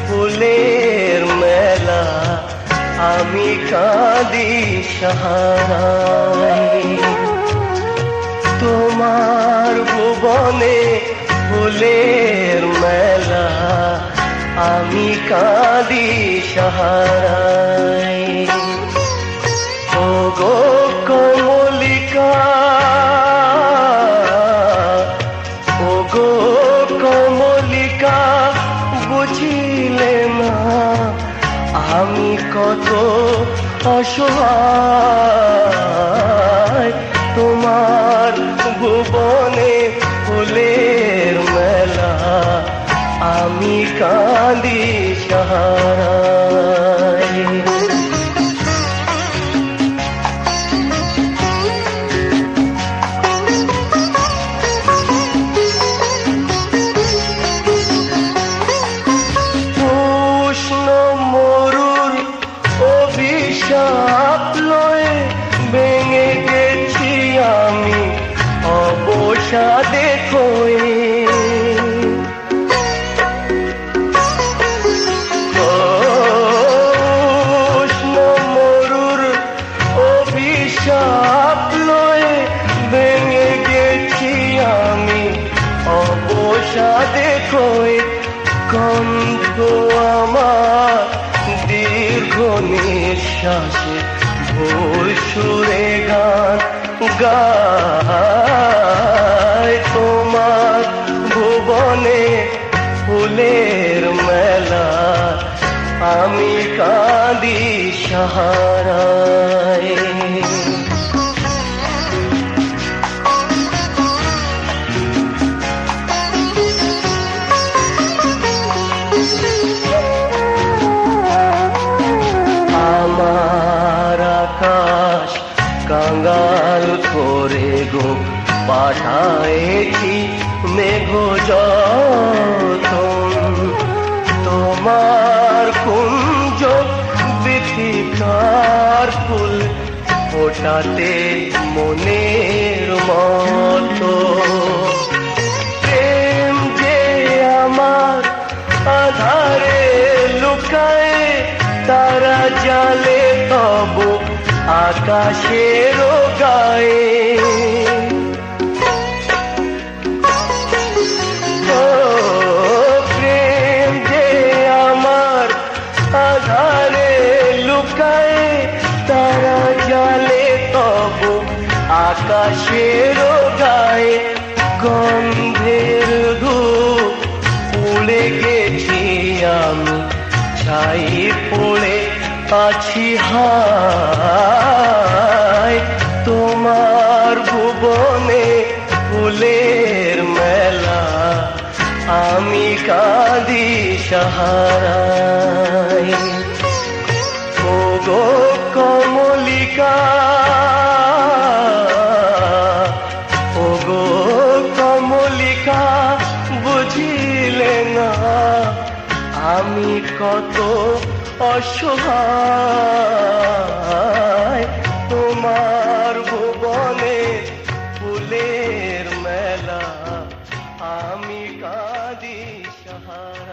ফুলের মেলা, আমি কাঁদি সাহারায়। তোমার ভুবনে ফুলের মেলা, আমি কাঁদি সাহারায়। ওগো কমলিকা, ওগো কমলিকা, বুঝিলে না আমি কত অসহায়। তোমার ভুবনে ফুলের মেলা, আমি কাঁদি সাহারায়। উষ্ণ মরুর অভিশাপ লয়ে ভেঙে গেছি আমি অবসাদে খয়ে। উষ্ণ মরুর অভিশাপ লয়ে ভেঙে গেছি আমি অবসাদে খয়ে। কণ্ঠ আমার দীর্ঘ নিঃশ্বাসে ভোর সুরে গান গায়। তোমার ভুবনে ফুলের মেলা, আমি কাঁদি সাহারায়। আমার আকাশ কাঙ্গাল করে গো পাঠায়েছি মেঘ যতন। তোমার কুঞ্জ বিথিকার ফুল ফোটাতে মনের মতো। প্রেম যে আমার আধারে লুকায়, তারা জালে তব আকাশের গায়ে। ও প্রেম যে আমার আধারে লুকায়, তারা জালে তব আকাশের গায়ে। গন্ধের ধূপ পুড়ে গেছি আমি, ছাই পড়ে আছি হায়। তোমার ভুবনে ফুলের মেলা, আমি কাঁদি সাহারায়। ওগো কমলিকা, ওগো কমলিকা, বুঝিলে না আমি কত অসহায়।